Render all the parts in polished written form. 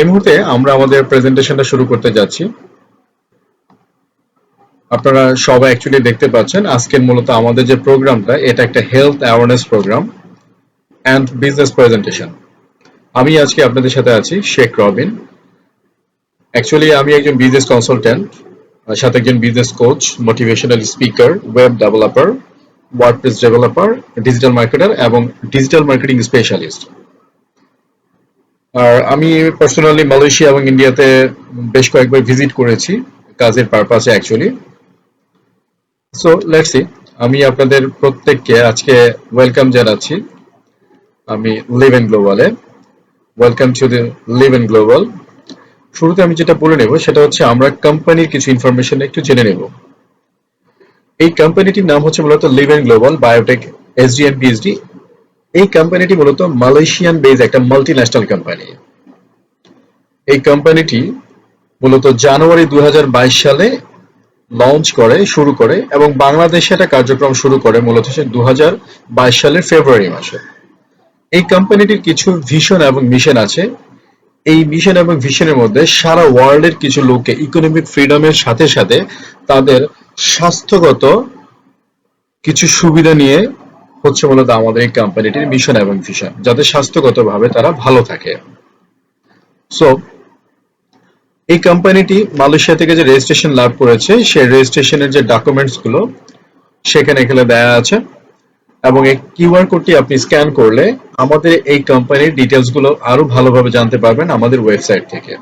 এই মুহূর্তে আমরা আমাদের প্রেজেন্টেশনটা শুরু করতে যাচ্ছি। আপনারা সবাই অ্যাকচুয়ালি দেখতে পাচ্ছেন আজকের মূলত আমাদের যে প্রোগ্রামটা এটা একটা health awareness program and business presentation. আমি আজকে আপনাদের সাথে আছি শেখ রবিন। অ্যাকচুয়ালি আমি একজন বিজনেস কনসালট্যান্ট, সাথে একজন business coach, motivational speaker, web developer, WordPress developer, digital marketer এবং ডিজিটাল মার্কেটিং স্পেশালিস্ট। আর আমি পার্সোনালি মালয়েশিয়া এবং ইন্ডিয়াতে বেশ কয়েকবার ভিজিট করেছি কাজের পারপাসে অ্যাকচুয়ালি। সো লেটস সি, আমি আপনাদের প্রত্যেককে আজকে ওয়েলকাম জানাচ্ছি আমি লিভ ইন গ্লোবালে। Welcome to the live in global. শুরুতে আমি যেটা বলে নেব সেটা হচ্ছে আমরা কোম্পানির কিছু ইনফরমেশন একটু জেনে নেব। এই কোম্পানিটির নাম হচ্ছে মূলত live in global biotech SD and PhD. এই কোম্পানিটি মূলত মালয়েশিয়ান বেজ একটা মাল্টিন্যাশনাল কোম্পানি। এই কোম্পানিটি মূলত জানুয়ারি 2022 সালে লঞ্চ করে শুরু করে এবং বাংলাদেশে একটা কার্যক্রম শুরু করে মূলত 2022 সালের ফেব্রুয়ারি মাসে। এই কোম্পানিটির কিছু ভিশন এবং মিশন আছে। এই মিশন এবং ভিশনের মধ্যে সারা ওয়ার্ল্ডের কিছু লোককে ইকোনমিক ফ্রিডমের সাথে সাথে তাদের স্বাস্থ্যগত কিছু সুবিধা নিয়ে হচ্ছে মূলত আমাদের এই কোম্পানিটির মিশন এবং ভিশন, যাতে স্বাস্থ্যগতভাবে তারা ভালো থাকে। সো এই কোম্পানিটি মালয়েশিয়া থেকে যে রেজিস্ট্রেশন লাভ করেছে সেই রেজিস্ট্রেশনের যে ডকুমেন্টস গুলো সেখানে এখানে দেয়া আছে এবং এই কিউআর কোডটি আপনি স্ক্যান করলে আমাদের এই কোম্পানির ডিটেলস গুলো আরো ভালোভাবে জানতে পারবেন আমাদের ওয়েবসাইট থেকে।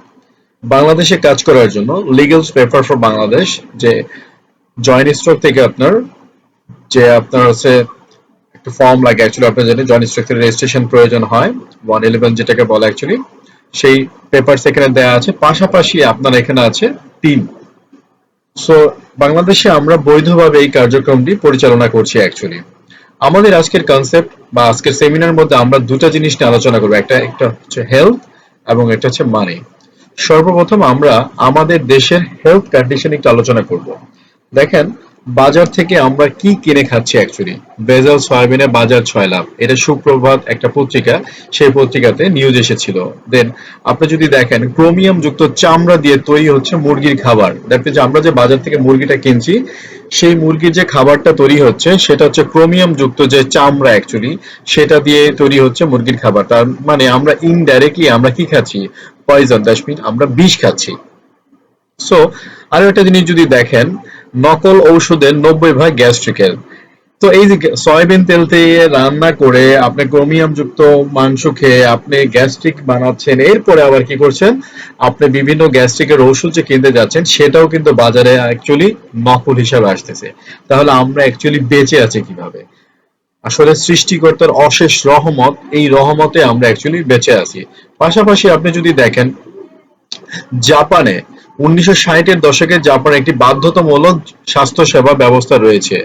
বাংলাদেশে কাজ করার জন্য লিগ্যাল পেপার ফর বাংলাদেশ যে জয়েন্ট স্টক থেকে আপনার হচ্ছে একটা ফর্ম লাগে অ্যাকচুয়ালি, আপনার জানেন জয়েন্ট স্টক থেকে রেজিস্ট্রেশন প্রয়োজন হয় 111 যেটাকে বলে অ্যাকচুয়ালি, সেই পেপারস এখানে দেয়া আছে। পাশাপাশি আপনার এখানে আছে টিম। সো বাংলাদেশে আমরা বৈধভাবে এই কার্যক্রমটি পরিচালনা করছি অ্যাকচুয়ালি। আমাদের আজকের কনসেপ্ট বা আজকের সেমিনার মধ্যে আমরা দুটো জিনিস নিয়ে আলোচনা করবো, একটা হচ্ছে হেলথ এবং একটা হচ্ছে মানি। সর্বপ্রথম আমরা আমাদের দেশের হেলথ কন্ডিশন একটু আলোচনা করব। দেখেন বাজার থেকে আমরা কি কিনে খাচ্ছি অ্যাকচুয়ালি। ভেজাল সয়াবিনে বাজার 6 লাভ, এটা সুপ্রভাত একটা পত্রিকা, সেই পত্রিকাতে নিউজ এসেছিল। দেন আপনি যদি দেখেন ক্রোমিয়াম যুক্ত চামড়া দিয়ে তৈরি হচ্ছে মুরগির খাবার। দেখবেন যে আমরা যে বাজার থেকে মুরগিটা কিনছি সেই মুরগির যে খাবারটা তৈরি হচ্ছে সেটা হচ্ছে ক্রোমিয়াম যুক্ত যে চামড়া অ্যাকচুয়ালি সেটা দিয়ে তৈরি হচ্ছে মুরগির খাবার। তার মানে আমরা ইনডাইরেক্টলি আমরা কি খাচ্ছি? পয়জন, দ্যাট মিন আমরা বিষ খাচ্ছি। সো আরো একটা জিনিস যদি দেখেন, নকল ঔষধের 90% গ্যাস্ট্রিকের। তো এই যে সয়াবিন তেল দিয়ে রান্না করে আপনি ক্রোমিয়াম যুক্ত মাংস খেয়ে আপনি গ্যাস্ট্রিক বানাচ্ছেন, এরপরে আবার কি করছেন, আপনি বিভিন্ন গ্যাস্ট্রিকের ওষুধ যে কিনতে যাচ্ছেন সেটাও কিন্তু বাজারে অ্যাকচুয়ালি নকল হিসাবে আসতেছে। তাহলে আমরা অ্যাকচুয়ালি বেঁচে আছি কিভাবে? আসলে সৃষ্টিকর্তার অশেষ রহমত, এই রহমতে আমরা অ্যাকচুয়ালি বেঁচে আছি। পাশাপাশি আপনি যদি দেখেন জাপানে 1960-এর দশকে জাপানে একটি বাধ্যতামূলক স্বাস্থ্যসেবা ব্যবস্থা রয়েছে।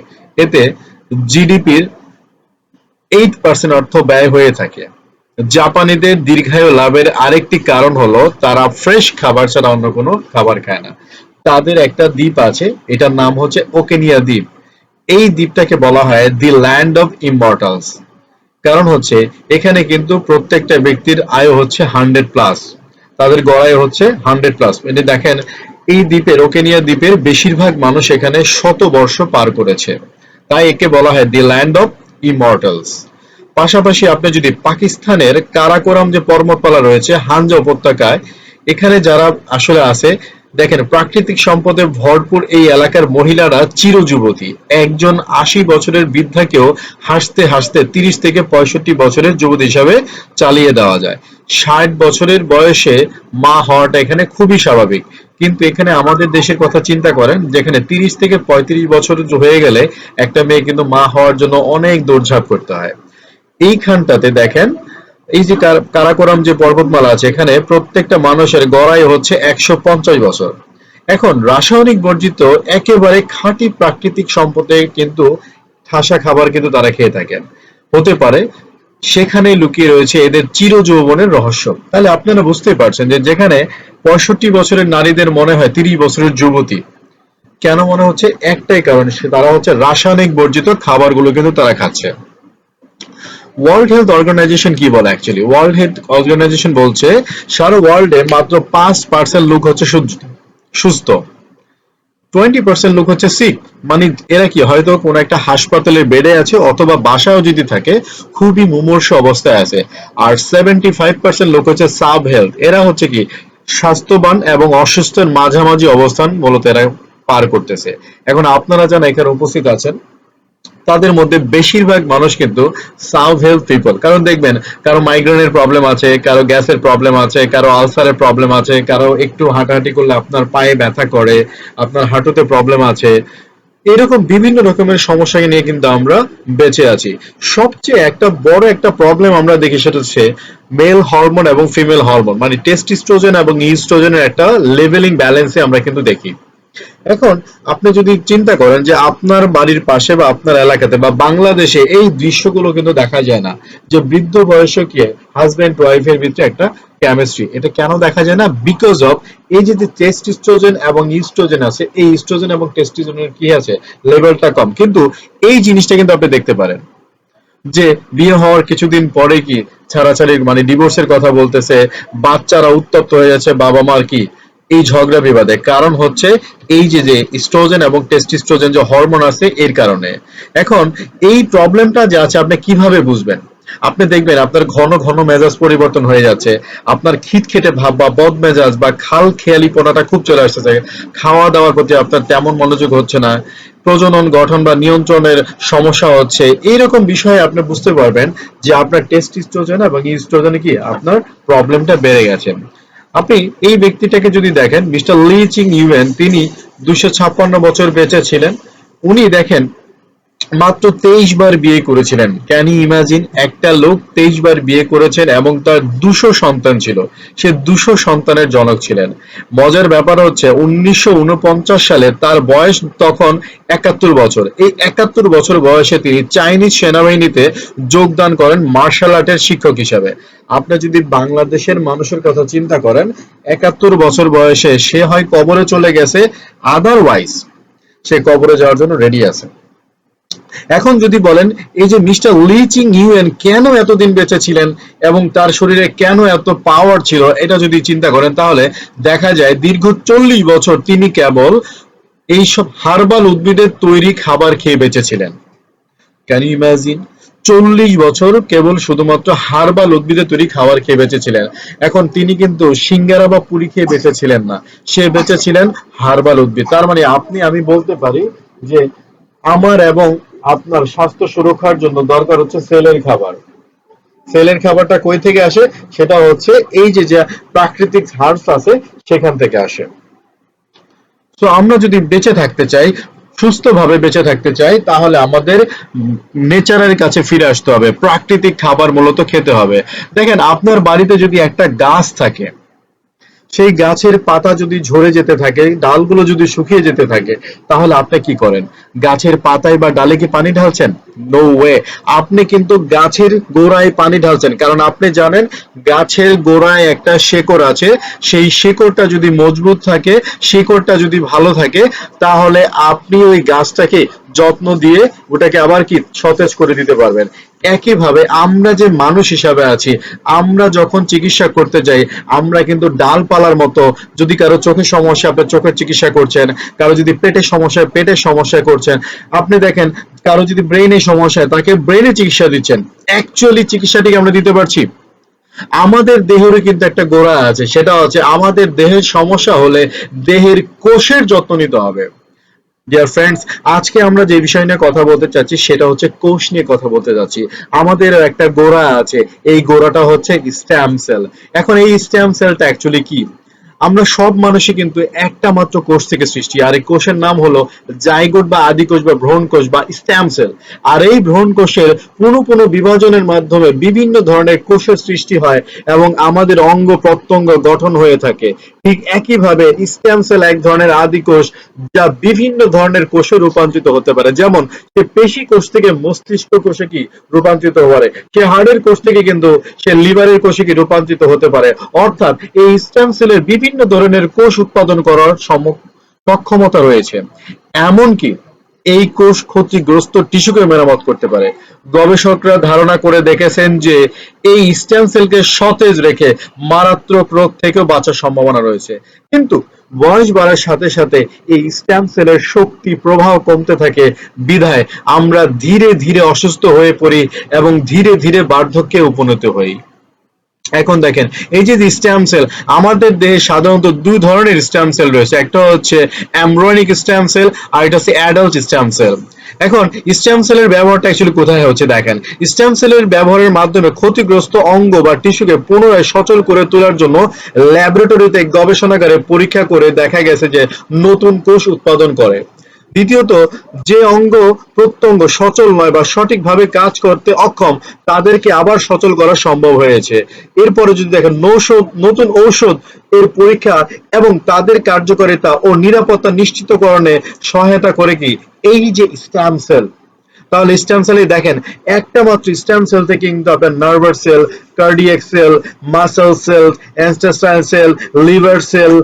এতে জিডিপির 8% অর্থ ব্যয় হয়ে থাকে। জাপানিদের দীর্ঘায়ু লাভের আরেকটি কারণ হলো তারা ফ্রেশ খাবার ছাড়া অন্য কোনো খাবার খায় না। তাদের একটা দ্বীপ আছে, এটার নাম হচ্ছে ওকেনিয়া দ্বীপ। এই দ্বীপটাকে বলা হয় দি ল্যান্ড অফ ইমমর্টালস। কারণ হচ্ছে এখানে কিন্তু প্রত্যেকটা ব্যক্তির আয়ু হচ্ছে 100+, তাদের গড়ায় হচ্ছে 100+। মানে দেখেন এই দ্বীপের ওকেনিয়া দ্বীপের বেশিরভাগ মানুষ এখানে 100 বর্ষ পার করেছে, তাই একে বলা হয় দি ল্যান্ড অফ ইমমর্টালস। পাশাপাশি আপনি যদি পাকিস্তানের কারাকোরাম যে পর্বতমালা রয়েছে হানজা উপত্যকায়, এখানে যারা আসলে আছে দেখেন প্রাকৃতিক সম্পদে ভরপুর এই এলাকার মহিলারা চিরযুবতী। একজন 80 বছরের বৃদ্ধাকেও হাসতে হাসতে 30 থেকে 65 বছরের যুবতী হিসাবে চালিয়ে দেওয়া যায়। 60 বছরের বয়সে মা হওয়াটা এখানে খুবই স্বাভাবিক। কিন্তু এখানে আমাদের দেশের কথা চিন্তা করেন, যেখানে 30 থেকে 35 বছর হয়ে গেলে একটা মেয়ে কিন্তু মা হওয়ার জন্য অনেক দৌড়ঝাঁপ করতে হয়। এইখানটাতে দেখেন এই যে কারাকোরাম যে পর্বতমালা আছে, এখানে প্রত্যেকটা মানুষের গড়াই হচ্ছে 150 বছর। এখন রাসায়নিক বর্জিত একেবারে খাঁটি প্রাকৃতিক সম্পদে কিন্তু ঠাসা খাবার কিন্তু তারা খেয়ে থাকেন। হতে পারে সেখানেই লুকিয়ে রয়েছে এদের চিরযৌবনের রহস্য। তাহলে আপনারা বুঝতেই পারছেন যে যেখানে 65 বছরের নারীদের মনে হয় 30 বছরের যুবতী, কেন মনে হচ্ছে? একটাই কারণ, তারা হচ্ছে রাসায়নিক বর্জিত খাবারগুলো কিন্তু তারা খাচ্ছে। ওয়ার্ল্ড হেলথ অর্গানাইজেশন কি বলে অ্যাকচুয়ালি? ওয়ার্ল্ড হেলথ অর্গানাইজেশন বলছে সারা ওয়ার্ল্ডে মাত্র 5% লোক হচ্ছে সুস্থ, 20% লোক হচ্ছে সিক। মানে এরা কি হয়তো কোনো একটা হাসপাতালের বেডে আছে অথবা বাসায়ও যদি থাকে খুবই মুমূর্ষু অবস্থায় আছে। আর 75% লোক হচ্ছে সাব হেলথ, এরা হচ্ছে কি স্বাস্থ্যবান এবং অসুস্থের মাঝামাঝি অবস্থান মূলত এরা পার করতেছে। এখন আপনারা যারা এখানে উপস্থিত আছেন তাদের মধ্যে বেশিরভাগ মানুষ কিন্তু সাউথ হেলথ পিপল। কারণ দেখবেন কারো মাইগ্রেনের প্রবলেম আছে, কারো গ্যাসের প্রবলেম আছে, কারো আলসারের প্রবলেম আছে, কারো একটু হাঁটাহাঁটি করলে আপনার পায়ে ব্যথা করে, আপনার হাঁটুতে প্রবলেম আছে। এরকম বিভিন্ন রকমের সমস্যাকে নিয়ে কিন্তু আমরা বেঁচে আছি। সবচেয়ে একটা বড় একটা প্রবলেম আমরা দেখি সেটা হচ্ছে মেল হরমোন এবং ফিমেল হরমোন, মানে টেস্টোস্টেরন এবং ইস্ট্রোজেনের একটা লেভেলিং ব্যালেন্সে আমরা কিন্তু দেখি। এখন আপনি যদি চিন্তা করেন যে আপনার বাড়ির পাশে বা আপনার এলাকাতে বা বাংলাদেশে এই দৃশ্যগুলো কিন্তু দেখা যায় না, যে বৃদ্ধ বয়সে কি হাজবেন্ড ওয়াইফের ভিতরে একটা কেমিস্ট্রি, এটা কেন দেখা যায় না? বিকজ অফ এই যে টেস্টোস্টেরন এবং ইস্ট্রোজেন আছে, এই ইস্ট্রোজেন এবং টেস্টোস্টেরনের কি আছে লেভেলটা কম। কিন্তু এই জিনিসটা কিন্তু আপনি দেখতে পারেন যে বিয়ে হওয়ার কিছুদিন পরে কি ছাড়াছাড়ি মানে ডিভোর্সের কথা বলতেছে, বাচ্চারা উত্তপ্ত হয়ে যাচ্ছে বাবা মার কি এই ঝগড়া বিবাদে। কারণ হচ্ছে এই যে যে ইস্ট্রোজেন এবং টেস্টোস্টেরন যে হরমোন আছে এর কারণে। এখন এই প্রবলেমটা যে আছে আপনি কিভাবে বুঝবেন? আপনি দেখবেন আপনার ঘন ঘন মেজাজ পরিবর্তন হয়ে যাচ্ছে, আপনার খিটখিটে ভাব বা বদ মেজাজ বা খাল খেয়ালিপনাটা খুব চলে আসতেছে, খাওয়া দাওয়ার প্রতি আপনার তেমন মনোযোগ হচ্ছে না, প্রজনন গঠন বা নিয়ন্ত্রণের সমস্যা হচ্ছে। এইরকম বিষয়ে আপনি বুঝতে পারবেন যে আপনার টেস্টোস্টেরন এবং ইস্ট্রোজেনে কি আপনার প্রবলেমটা বেড়ে গেছে। আপনি এই ব্যক্তিটাকে যদি দেখেন মিস্টার লি চিং ইউয়েন, তিনি 256 বছর বেঁচে ছিলেন। উনি দেখেন মাত্র 23 বার বিয়ে করেছিলেন। Can you imagine? একটা লোক 23 বার বিয়ে করেছেন এবং তার 200 সন্তান ছিল। সে 200 সন্তানের জনক ছিলেন। মজার ব্যাপার হচ্ছে 1949 সালে তার বয়স তখন 71 বছর। এই 71 বছর বয়সে তিনি চাইনিজ সেনাবাহিনীতে যোগদান করেন মার্শাল আর্টের শিক্ষক হিসাবে। আপনি যদি বাংলাদেশের মানুষের কথা চিন্তা করেন, 71 বছর বয়সে সে হয় কবরে চলে গেছে, আদারওয়াইজ সে কবরে যাওয়ার জন্য রেডি আছে। এখন যদি বলেন এই যে মিস্টার লি চিং ইউয়েন কেন এতদিন বেঁচে ছিলেন এবং তার শরীরে কেন এত পাওয়ার ছিল, এটা যদি চিন্তা করেন তাহলে দেখা যায় দীর্ঘ 40 বছর তিনি কেবল এইসব হার্বাল উদ্ভিদের তৈরি খাবার খেয়ে বেঁচেছিলেন। Can you imagine? 40 বছর কেবল শুধুমাত্র হার্বাল উদ্ভিদের তৈরি খাবার খেয়ে বেঁচেছিলেন। এখন তিনি কিন্তু সিঙ্গারা বা পুরি খেয়ে বেঁচেছিলেন না, সে বেঁচেছিলেন হার্বাল উদ্ভিদ। তার মানে আপনি আমি বলতে পারি যে আমার এবং আপনার স্বাস্থ্য সুরক্ষার জন্য দরকার হচ্ছে সেলের খাবার। সেলের খাবারটা কই থেকে আসে? সেটা হচ্ছে এই যে যে প্রাকৃতিক হার্বস আছে সেখান থেকে আসে। তো আমরা যদি বেঁচে থাকতে চাই, সুস্থভাবে বেঁচে থাকতে চাই, তাহলে আমাদের নেচারের কাছে ফিরে আসতে হবে, প্রাকৃতিক খাবার মূলত খেতে হবে। দেখেন আপনার বাড়িতে যদি একটা গাছ থাকে, সেই গাছের পাতা যদি ঝরে যেতে থাকে, ডালগুলো যদি শুকিয়ে যেতে থাকে, তাহলে আপনি কি করেন? গাছের পাতায় বা ডালে কি পানি ঢালছেন? No way. আপনি কিন্তু গাছের গোড়ায় পানি ঢালছেন, কারণ আপনি জানেন গাছের গোড়ায় একটা শেকড় আছে। সেই শেকড়টা যদি মজবুত থাকে, শেকড়টা যদি ভালো থাকে, তাহলে আপনি ওই গাছটাকে যত্ন দিয়ে ওটাকে আবার কি সতেজ করে দিতে পারবেন। একইভাবে আমরা যে মানুষ হিসাবে আছি, আমরা যখন চিকিৎসা করতে যাই আমরা কিন্তু ডালপালার মতো, যদি কারো চোখের সমস্যা আপনি চোখের চিকিৎসা করছেন, কারো যদি পেটের সমস্যা পেটের সমস্যা করছেন, আপনি দেখেন কারো যদি ব্রেনের সমস্যা তাকে ব্রেনের চিকিৎসা দিচ্ছেন। অ্যাকচুয়ালি চিকিৎসাটিকে আমরা দিতে পারছি। আমাদের দেহেরও কিন্তু একটা গোড়া আছে, সেটা হচ্ছে আমাদের দেহের সমস্যা হলে দেহের কোষের যত্ন নিতে হবে। ডিয়ার ফ্রেন্ডস, আজকে আমরা যে বিষয় নিয়ে কথা বলতে চাচ্ছি সেটা হচ্ছে কোষ নিয়ে কথা বলতে যাচ্ছি। আমাদের একটা গোড়া আছে, এই গোড়াটা হচ্ছে স্টেম সেল। এখন এই স্টেম সেলটা অ্যাকচুয়ালি কি? আমরা সব মানুষই কিন্তু একটা মাত্র কোষ থেকে সৃষ্টি, আর এই কোষের নাম হলো জাইগোট বা আদিকোষ বা ভ্রূণ কোষ বা স্টেম সেল। আর এই ভ্রূণ কোষের পুনঃ পুনঃ বিভাজনের মাধ্যমে বিভিন্ন ধরনের কোষের সৃষ্টি হয় এবং আমাদের অঙ্গ প্রত্যঙ্গ গঠন হয়ে থাকে। ঠিক একইভাবে স্টেম সেল এক ধরনের আদি কোষ, যা বিভিন্ন ধরনের কোষে রূপান্তরিত হতে পারে। যেমন সে পেশি কোষ থেকে মস্তিষ্ক কোষে কি রূপান্তরিত হতে পারে, সে হাড়ের কোষ থেকে কিন্তু সে লিভারের কোষে কি রূপান্তরিত হতে পারে। অর্থাৎ এই স্টেম সেলের বিভিন্ন ধরনের কোষ উৎপাদন করার সক্ষমতা রয়েছে। এমনকি এই কোষ ক্ষতিগ্রস্ত টিস্যুকে মেরামত করতে পারে। গবেষকরা ধারণা করে দেখেছেন যে এই স্টেম সেলকে সতেজ রেখে মারাত্মক রোগ থেকেও বাঁচার সম্ভাবনা রয়েছে। কিন্তু বয়স বাড়ার সাথে সাথে এই স্টেম সেলের শক্তি প্রবাহ কমতে থাকে, বিধায় আমরা ধীরে ধীরে অসুস্থ হয়ে পড়ি এবং ধীরে ধীরে বার্ধক্যে উপনীত হই। এখন দেখেন, এই যে স্টেম সেল, আমাদের দেহে সাধারণত দুই ধরনের স্টেম সেল রয়েছে, একটা হচ্ছে এমব্রিয়নিক স্টেম সেল আর এটা হচ্ছে অ্যাডাল্ট স্টেম সেল। এখন স্টেম সেলের ব্যবহারটা অ্যাকচুয়ালি কোথায় হচ্ছে দেখেন, স্টেম সেলের ব্যবহারের মাধ্যমে ক্ষতিগ্রস্ত অঙ্গ বা টিস্যুকে পুনরায় সচল করে তোলার জন্য ল্যাবরেটরিতে গবেষণাগারে পরীক্ষা করে দেখা গেছে যে নতুন কোষ উৎপাদন করে। দ্বিতীয়ত, যে অঙ্গ প্রত্যঙ্গ সচল নয় বা সঠিকভাবে কাজ করতে অক্ষম তাদেরকে আবার সচল করা সম্ভব হয়েছে। এরপরে যদি দেখেন নতুন ঔষধ এর পরীক্ষা এবং তাদের কার্যকারিতা ও নিরাপত্তা নিশ্চিতকরণে সহায়তা করে কি এই যে স্টেম সেল। তাহলে স্টেম সেলে দেখেন, একটা মাত্র স্টেম সেল থেকে কিন্তু আপনার nervous cell, cardiac cell, muscle cell, intestine cell, liver cell,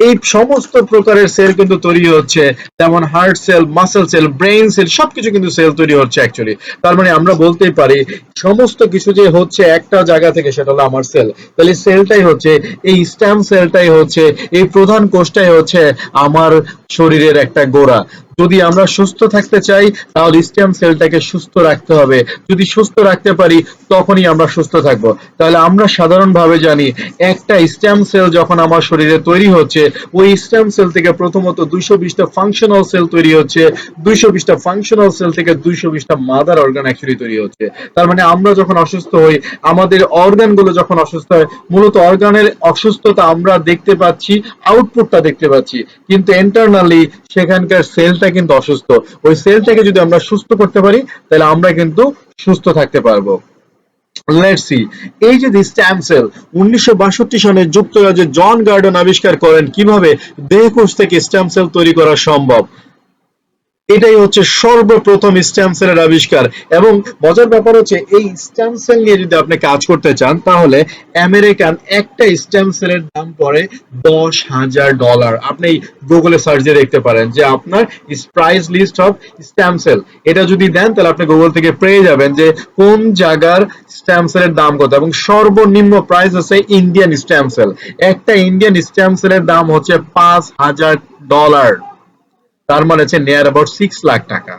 এই সমস্ত প্রকারের সেল কিন্তু তৈরি হচ্ছে, যেমন heart cell, muscle cell, brain cell, সবকিছু কিন্তু সেল তৈরি হচ্ছে অ্যাকচুয়ালি। তার মানে আমরা বলতেই পারি সমস্ত কিছু যে হচ্ছে একটা জায়গা থেকে, সেটা হলো আমার সেল। তাহলে সেলটাই হচ্ছে, এই স্টেম সেলটাই হচ্ছে, এই প্রধান কোষটাই হচ্ছে আমার শরীরের একটা গোড়া। যদি আমরা সুস্থ থাকতে চাই তাহলে স্টেম সেলটাকে সুস্থ রাখতে হবে। যদি সুস্থ রাখতে পারি তখনই আমরা সুস্থ থাকবো। তাহলে আমরা সাধারণভাবে জানি একটা স্টেম সেল যখন আমার শরীরে তৈরি হচ্ছে, ওই স্টেম সেল থেকে প্রথমত 220টা ফাংশনাল সেল তৈরি হচ্ছে, 220টা ফাংশনাল সেল থেকে 220টা মাদার অর্গান অ্যাকচুয়ালি তৈরি হচ্ছে। তার মানে আমরা যখন অসুস্থ হই, আমাদের অর্গানগুলো যখন অসুস্থ হয়, মূলত অর্গানের অসুস্থতা আমরা দেখতে পাচ্ছি, আউটপুটটা দেখতে পাচ্ছি, কিন্তু ইন্টারনালি সেখানকার সেলটা কিন্তু অসুস্থ। ওই সেলটাকে যদি আমরা সুস্থ করতে পারি তাহলে আমরা কিন্তু সুস্থ থাকতে পারবো। লেটস সি, এই যে স্টেম সেল 1962 সালে যুক্তরাজ্যে জন গার্ডন আবিষ্কার করেন কিভাবে দেহকোষ থেকে স্টেম সেল তৈরি করা সম্ভব। এটাই হচ্ছে সর্বপ্রথম স্টেম সেলের আবিষ্কার। এবং মজার ব্যাপার হচ্ছে, এই স্টেম সেল নিয়ে যদি আপনি কাজ করতে চান তাহলে আমেরিকান একটা স্টেম সেলের দাম পড়ে $10,000। আপনি গুগলে সার্চ দিয়ে দেখতে পারেন যে আপনার price list of stem cell, এটা যদি দেন তাহলে আপনি গুগল থেকে পেয়ে যাবেন যে কোন জায়গার স্টেম সেলের দাম কত। এবং সর্বনিম্ন প্রাইস হচ্ছে ইন্ডিয়ান স্টেম সেল। একটা ইন্ডিয়ান স্টেম সেলের দাম হচ্ছে $5,000। তার মানে হচ্ছে নিয়ার অ্যাবাউট 6 লাখ টাকা।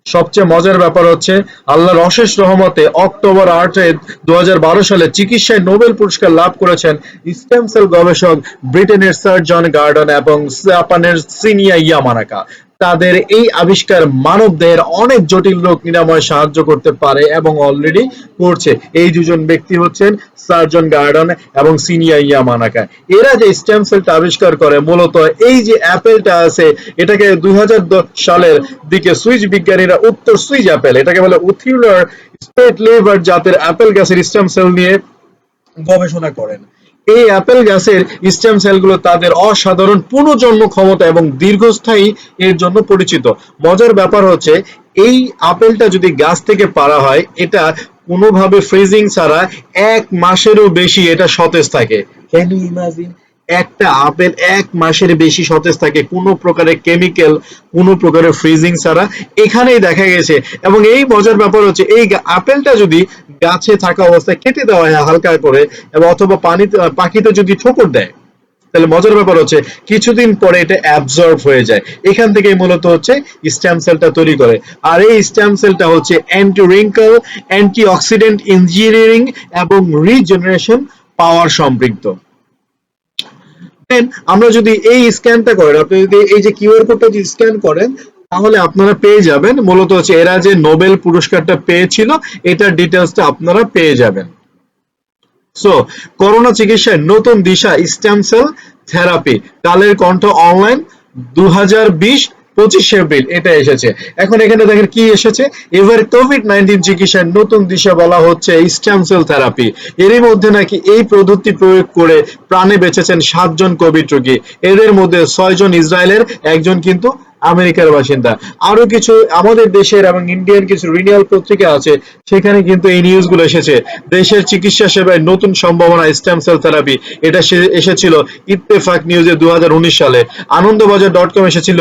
সবচেয়ে মজার ব্যাপার হচ্ছে, আল্লাহর অশেষ রহমতে অক্টোবর 8 2012 সালে চিকিৎসায় নোবেল পুরস্কার লাভ করেছেন স্টেম সেল গবেষক ব্রিটেনের স্যার জন গার্ডন এবং জাপানের সিনিয়া ইয়ামানাকা। তাদের এই আবিষ্কার মানবদেহের অনেক জটিল রোগ নিরাময়ে সাহায্য করতে পারে এবং অলরেডি করছে। এই দুজন ব্যক্তি হচ্ছেন সার্জন গার্ডন এবং সিনিয়া ইয়ামানাকা। এরা যে স্টেম সেলটা আবিষ্কার করে, মূলত এই যে অ্যাপেলটা আছে, এটাকে 2010 সালের দিকে সুইস বিজ্ঞানীরা উত্তর সুইস অ্যাপেল, এটাকে বলে উথিউলার স্টেট লিভার জাতের অ্যাপেল গাছের স্টেম সেল নিয়ে গবেষণা করেন। এই অ্যাপেল গাছের স্টেম সেলগুলো তাদের অসাধারণ পুনর্জন্ম ক্ষমতা এবং দীর্ঘস্থায়ী এর জন্য পরিচিত। মজার ব্যাপার হচ্ছে, এই আপেলটা যদি গাছ থেকে পাড়া হয়, এটা কোনোভাবে ফ্রিজিং ছাড়া 1 মাসেরও বেশি এটা সতেজ থাকে। ক্যান ইউ ইমাজিন, একটা আপেল 1 মাসের বেশি সতেজ থাকে কোনো প্রকারের কেমিক্যাল, কোনো প্রকারের ফ্রিজিং ছাড়া। এখানেই দেখা গেছে। এবং এই মজার ব্যাপার হচ্ছে, এই আপেলটা যদি গাছে থাকা অবস্থায় কেটে দেওয়া হয় হালকা করে, এবং অথবা পাখিতে যদি ঠোকর দেয়, তাহলে মজার ব্যাপার হচ্ছে কিছুদিন পরে এটা অ্যাবজর্ব হয়ে যায়। এখান থেকেই মূলত হচ্ছে স্টেম সেলটা তৈরি করে। আর এই স্টেম সেলটা হচ্ছে anti wrinkle, anti oxidant engineering এবং রিজেনারেশন পাওয়ার সম্পৃক্ত। আমরা যদি এই স্ক্যানটা করেন, আপনি যদি এই যে কিউআর কোডটা যদি স্ক্যান করেন, তাহলে আপনারা পেয়ে যাবেন মূলত হচ্ছে এরা যে নোবেল পুরস্কারটা পেয়েছিল এটার ডিটেলসটা আপনারা পেয়ে যাবেন। সো করোনা চিকিৎসায় নতুন দিশা stem cell therapy, Kaler Kantho online 2020 April এটা এসেছে। এখন এখানে দেখেন কি এসেছে, এবার কোভিড-19 চিকিৎসায় নতুন দিশা বলা হচ্ছে স্টেম সেল থেরাপি। এরই মধ্যে নাকি এই পদ্ধতি প্রয়োগ করে প্রাণে বেঁচেছেন 7 জন কোভিড রোগী। এদের মধ্যে 6 জন ইসরায়েলের, একজন কিন্তু আমেরিকার বাসিন্দা। আরো কিছু আমাদের দেশের এবং ইন্ডিয়ান কিছু রিনিয়াল পত্রিকা আছে, সেখানে কিন্তু এই নিউজগুলো এসেছে। দেশের চিকিৎসা সেবায় নতুন সম্ভাবনা স্টেম সেল থেরাপি, এটা এসেছিল ইত্তেফাক নিউজে 2019 সালে। আনন্দবাজার.com এসেছিল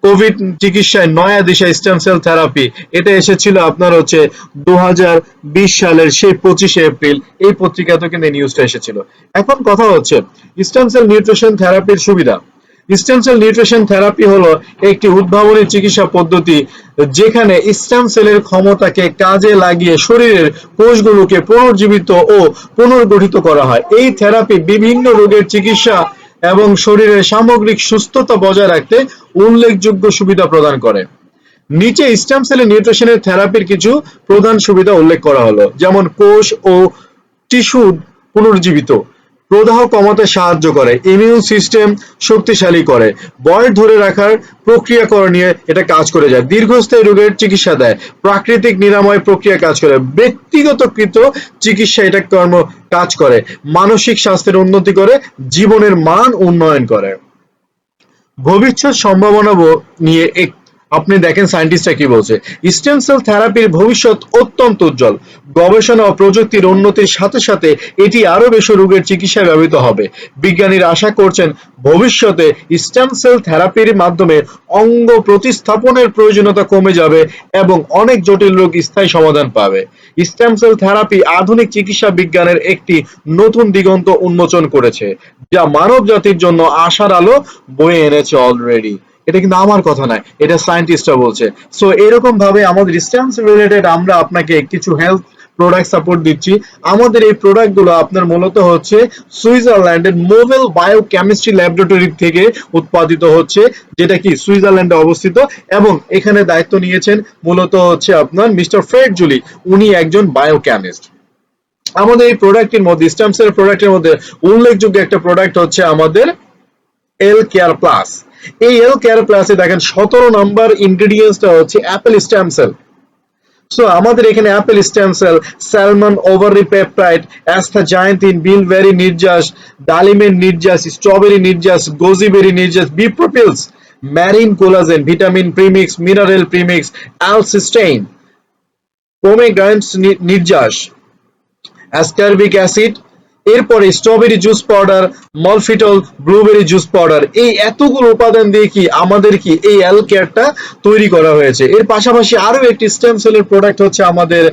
কোভিড চিকিৎসায় নয়া দিশা স্টেম সেল থেরাপি, এটা এসেছিল আপনার হচ্ছে 2020 সালের সেই 25 এপ্রিল, এই পত্রিকাতে কিন্তু এই নিউজটা এসেছিল। এখন কথা হচ্ছে স্টেম সেল নিউট্রিশন থেরাপির সুবিধা। স্টেম সেল নিউট্রিশন থেরাপি হলো একটি উদ্ভাবনী চিকিৎসা পদ্ধতি যেখানে স্টেম সেলের ক্ষমতাকে কাজে লাগিয়ে শরীরের কোষগুলোকে পুনর্জীবিত ও পুনর্গঠিত করা হয়। এই থেরাপি বিভিন্ন রোগের চিকিৎসা এবং শরীরের সামগ্রিক সুস্থতা বজায় রাখতে উল্লেখযোগ্য সুবিধা প্রদান করে। নিচে স্টেম সেল নিউট্রিশনের থেরাপির কিছু প্রধান সুবিধা উল্লেখ করা হলো, যেমন কোষ ও টিস্যু পুনর্জীবিত, প্রদাহ কমাতে সাহায্য করে, ইমিউন সিস্টেম শক্তিশালী করে, বয়স ধরে রাখার প্রক্রিয়াকরণীয় এটা কাজ করে যায়, দীর্ঘস্থায়ী রোগের চিকিৎসা দেয়, প্রাকৃতিক নিরাময় প্রক্রিয়া কাজ করে, ব্যক্তিগতকৃত চিকিৎসা এটা কাজ করে, মানসিক স্বাস্থ্যের উন্নতি করে, জীবনের মান উন্নয়ন করে। ভবিষ্যৎ সম্ভাবনা নিয়ে আপনি দেখেন সায়েন্টিস্টরা কি বলছে। স্টেম সেল থেরাপির ভবিষ্যৎ অত্যন্ত উজ্জ্বল। গবেষণা ও প্রযুক্তির উন্নতির সাথে সাথে এটি আরো বেশি রোগের চিকিৎসায় ব্যবহৃত হবে। বিজ্ঞানীরা আশা করছেন ভবিষ্যতে স্টেম সেল থেরাপির মাধ্যমে অঙ্গ প্রতিস্থাপনের প্রয়োজনীয়তা কমে যাবে এবং অনেক জটিল রোগ স্থায়ী সমাধান পাবে। স্টেম সেল থেরাপি আধুনিক চিকিৎসা বিজ্ঞানের একটি নতুন দিগন্ত উন্মোচন করেছে, যা মানব জাতির জন্য আশার আলো বয়ে এনেছে অলরেডি। এটা কিন্তু আমার কথা নয়, এটা সায়েন্টিস্টরা বলছে। সো এরকম ভাবে আমাদের স্টেম সেল রিলেটেড আমরা আপনাকে কিছু হেলথ প্রোডাক্ট সাপোর্ট দিচ্ছি। আমাদের এই প্রোডাক্ট গুলো আপনার মূলত হচ্ছে সুইজারল্যান্ডের নোভেল বায়োকেমিস্ট্রি ল্যাবরেটরি থেকে উৎপাদিত হচ্ছে, যেটা কি সুইজারল্যান্ডে অবস্থিত, এবং এখানে দায়িত্ব নিয়েছেন মূলত হচ্ছে আপনার মিস্টার ফ্রেড জুলি, উনি একজন বায়োকেমিস্ট। আমাদের এই প্রোডাক্টের মধ্যে স্টেম সেল প্রোডাক্টের মধ্যে উল্লেখযোগ্য একটা প্রোডাক্ট হচ্ছে আমাদের এল কেয়ার প্লাস। এই এল কেয়ার প্লাসে দেখেন 17 নম্বর ইনগ্রেডিয়েন্টসটা হচ্ছে অ্যাপেল স্টেম সেল। সো আমাদের এখানে apple stem cell, salmon ovary peptide, astaxanthin, bilberry নির্যাস, ডালিমের নির্যাস, স্ট্রবেরি নির্যাস, গোজিবেরি নির্যাস, bee propolis, marine collagen, vitamin premix, mineral premix, L cysteine, pomegranate নির্যাস, অ্যাসকারবিক অ্যাসিড, এরপরে strawberry juice powder, maltitol, blueberry juice powder, এই এতগুলো উপাদান দিয়ে কি আমাদের কি এই এল কেয়ারটা তৈরি করা হয়েছে। এর পাশাপাশি আরো একটি স্টেম সেলের প্রোডাক্ট হচ্ছে আমাদের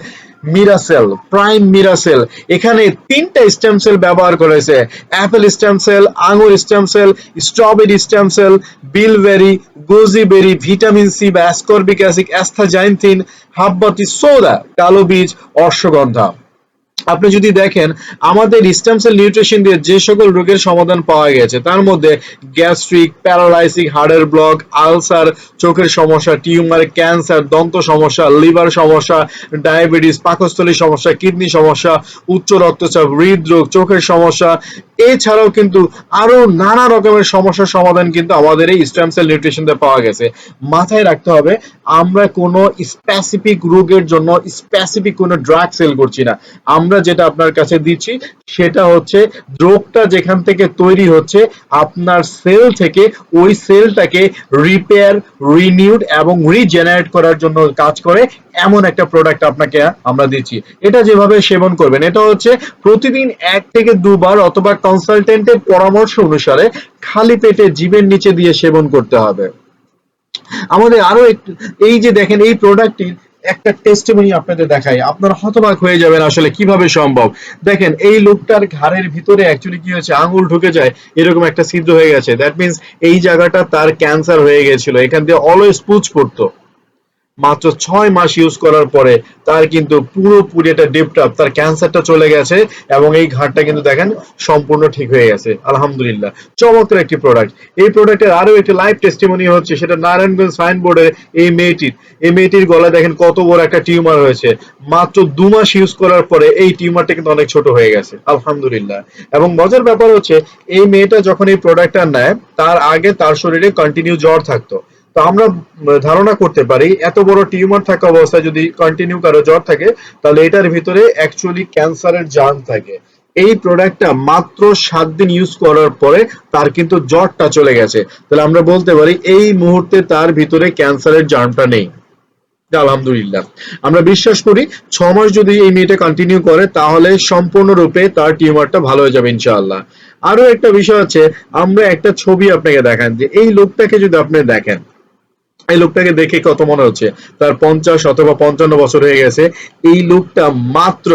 মিরাসেল, প্রাইম মিরাসেল। এখানে 3টা স্টেম সেল ব্যবহার করেছে, অ্যাপেল স্টেম সেল, আঙুর stem cell, strawberry stem cell, bilberry, goji berry, vitamin C বা অ্যাসকর্বিক অ্যাসিড, অ্যাস্থাজাইন্থিন, হাব্বাতি সোডা, কালো বীজ, অশ্বগন্ধা। আপনি যদি দেখেন আমাদের স্টেম সেল নিউট্রিশন দিয়ে যে সকল রোগের সমাধান পাওয়া গেছে তার মধ্যে গ্যাস্ট্রিক, প্যারালাইসিস, হার্টের ব্লক, আলসার, চোখের সমস্যা, টিউমার, ক্যান্সার, দন্ত সমস্যা, লিভার সমস্যা, ডায়াবেটিস, পাকস্থলী সমস্যা, কিডনি সমস্যা, উচ্চ রক্তচাপ, হৃদরোগ, চোখের সমস্যা, এছাড়াও কিন্তু আরো নানা রকমের সমস্যার সমাধান কিন্তু আমাদের এই স্টেম সেল নিউট্রিশন দিয়ে পাওয়া গেছে। মাথায় রাখতে হবে আমরা কোনো স্পেসিফিক রোগের জন্য স্পেসিফিক কোনো ড্রাগ সেল করছি না। আমরা যেটা আপনার কাছে দিচ্ছি সেটা হচ্ছে রোগটা যেখান থেকে তৈরি হচ্ছে আপনার সেল থেকে ওই সেলটাকে রিপেয়ার, রিনিউড এবং রিজেনারেট করার জন্য কাজ করে এমন একটা প্রোডাক্ট আপনাকে আমরা দিচ্ছি। এটা যেভাবে সেবন করবেন এটা হচ্ছে প্রতিদিন 1 থেকে 2 বার অথবা কনসালটেন্টের পরামর্শ অনুসারে খালি পেটে জিভের নিচে দিয়ে সেবন করতে হবে। আমাদের আরো এই যে দেখেন এই প্রোডাক্টটির একটা টেস্টিমনি আপনাদের দেখাই, আপনারা হতবাক হয়ে যাবেন আসলে কিভাবে সম্ভব। দেখেন এই লোকটার ঘাড়ের ভিতরে অ্যাকচুয়ালি কি হয়েছে, আঙুল ঢুকে যায়, এরকম একটা ছিদ্র হয়ে গেছে। দ্যাট মিন্স এই জায়গাটা তার ক্যান্সার হয়ে গেছিল, এখান দিয়ে অলওয়েজ পুজ পড়তো। মাত্র 6 মাস ইউজ করার পরে তার কিন্তু পুরোপুরি একটা ডেভেলপ, তার ক্যান্সারটা চলে গেছে এবং এই ঘাটটা কিন্তু দেখেন সম্পূর্ণ ঠিক হয়ে গেছে, আলহামদুলিল্লাহ। চমৎকার একটি প্রোডাক্ট। এই প্রোডাক্টের আরো একটি লাইভ টেস্টিমনি হচ্ছে সেটা নারায়ণগঞ্জ সাইনবোর্ডের এই মেয়েটির গলায় দেখেন কত বড় একটা টিউমার হয়েছে, মাত্র 2 মাস ইউজ করার পরে এই টিউমারটা কিন্তু অনেক ছোট হয়ে গেছে, আলহামদুলিল্লাহ। এবং মজার ব্যাপার হচ্ছে এই মেয়েটা যখন এই প্রোডাক্টটা নেয় তার আগে তার শরীরে কন্টিনিউ জ্বর থাকতো। তো আমরা ধারণা করতে পারি এত বড় টিউমার থাকা অবস্থায় যদি কন্টিনিউ কারো জ্বর থাকে তাহলে এটার ভিতরে অ্যাকচুয়ালি ক্যান্সারের জার্ম থাকে। এই প্রোডাক্টটা মাত্র 7 দিন ইউজ করার পরে তার কিন্তু জ্বরটা চলে গেছে, তাহলে আমরা বলতে পারি এই মুহূর্তে তার ভিতরে ক্যান্সারের জার্মটা নেই, আলহামদুলিল্লাহ। আমরা বিশ্বাস করি 6 মাস যদি এই মেয়েটা কন্টিনিউ করে তাহলে সম্পূর্ণরূপে তার টিউমারটা ভালো হয়ে যাবে ইনশাআল্লাহ। আরো একটা বিষয় আছে, আমরা একটা ছবি আপনাকে দেখান যে এই লোকটাকে যদি আপনি দেখেন এই লোকটাকে দেখে কত মনে হচ্ছে তার 50 অথবা 55 বছর হয়ে গেছে। এই লোকটা মাত্র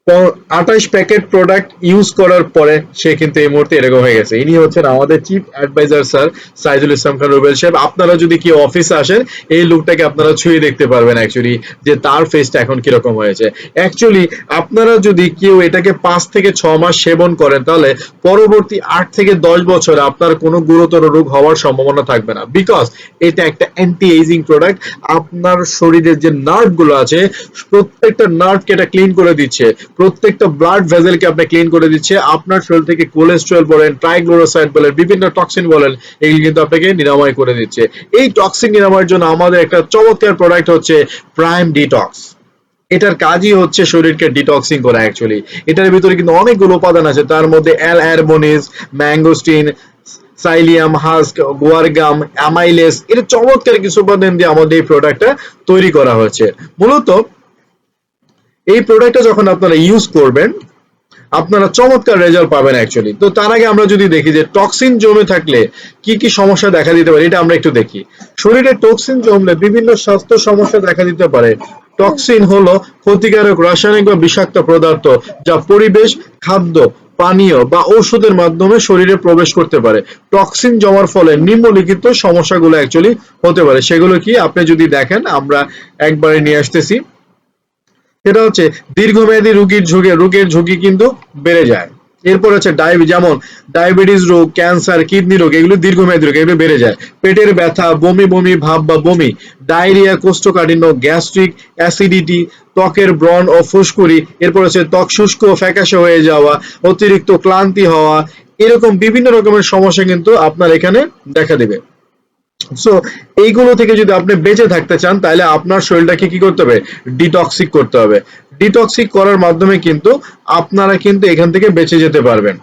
28 প্যাকেট প্রোডাক্ট ইউজ করার পরে সে কিন্তু এই মুহূর্তে এরকম হয়ে গেছে। ইনি হচ্ছেন আমাদের chief adviser sir Saidul Islam Khan Rubel সাহেব। আপনারা যদি কি অফিসে আসেন এই লোকটাকে আপনারা ছুঁয়ে দেখতে পারবেন অ্যাকচুয়ালি যে তার ফেসটা এখন কিরকম হয়েছে। অ্যাকচুয়ালি আপনারা যদি কেউ এটাকে 5 থেকে 6 মাস সেবন করেন তাহলে পরবর্তী 8 থেকে 10 বছর আপনার কোনো গুরুতর রোগ হওয়ার সম্ভাবনা থাকবে না, বিকজ এটা একটা অ্যান্টি এজিং প্রোডাক্ট। আপনার শরীরের যে নার্ভ গুলো আছে প্রত্যেকটা নার্ভকে এটা ক্লিন করে দিচ্ছে, প্রত্যেকটা ব্লাড ভেসেলকে আপনি ক্লিন করে দিচ্ছে। আপনার শরীর থেকে কোলেস্টেরল বলেন, ট্রাইগ্লোরাসাইড বলেন, বিভিন্ন টক্সিন বলেন, এগুলি কিন্তু আপনাকে নিরাময় করে দিচ্ছে। এই টক্সিন নিরাময়ের জন্য আমাদের একটা চমৎকার প্রোডাক্ট হচ্ছে প্রাইম ডিটক্স। এটার কাজই হচ্ছে শরীরকে ডিটক্সিং করা অ্যাকচুয়ালি। এটার ভিতরে কিন্তু অনেকগুলো উপাদান আছে, তার মধ্যে অ্যাল অ্যারমোনিস, ম্যাঙ্গোস্টিন, সাইলিয়াম হাস্ক, গুয়ারগাম, অ্যামাইলেস, এটা চমৎকার কিছু উপাদান দিয়ে আমাদের এই প্রোডাক্টটা তৈরি করা হয়েছে। মূলত এই প্রোডাক্টটা যখন আপনারা ইউজ করবেন আপনারা চমৎকার রেজাল্ট পাবেন অ্যাকচুয়ালি। তো তার আগে আমরা যদি দেখি যে টক্সিন জমে থাকলে কি কি সমস্যা দেখা দিতে পারে, এটা আমরা একটু দেখি। শরীরে টক্সিন জমলে বিভিন্ন স্বাস্থ্য সমস্যা দেখা দিতে পারে। টক্সিন হলো ক্ষতিকারক রাসায়নিক বা বিষাক্ত পদার্থ যা পরিবেশ, খাদ্য, পানীয় বা ঔষধের মাধ্যমে শরীরে প্রবেশ করতে পারে। টক্সিন জমার ফলে নিম্নলিখিত সমস্যাগুলো অ্যাকচুয়ালি হতে পারে। সেগুলো কি আপনি যদি দেখেন আমরা একবারে নিয়ে আসতেছি। সেটা হচ্ছে দীর্ঘমেয়াদী রোগের ঝুঁকি কিন্তু বেড়ে যায়। এরপর হচ্ছে যেমন ডায়াবেটিস রোগ, ক্যান্সার, কিডনি রোগ, এগুলো দীর্ঘমেয়াদী রোগ, এগুলো বেড়ে যায়। পেটের ব্যথা, বমি বমি ভাব বা বমি, ডায়রিয়া, কোষ্ঠকাঠিন্য, গ্যাস্ট্রিক, অ্যাসিডিটি, ত্বকের ব্রণ ও ফুসকুড়ি, এরপর হচ্ছে ত্বক শুষ্ক ফ্যাকাশে হয়ে যাওয়া, অতিরিক্ত ক্লান্তি হওয়া, এরকম বিভিন্ন রকমের সমস্যা কিন্তু আপনার এখানে দেখা দেবে। সো এইগুলো থেকে যদি আপনি বেঁচে থাকতে চান তাহলে আপনার শরীরটাকে কি করতে হবে, ডিটক্সিক করতে হবে। ডিটক্সিক করার মাধ্যমে কিন্তু আপনারা কিন্তু এখান থেকে বেঁচে যেতে পারবেন।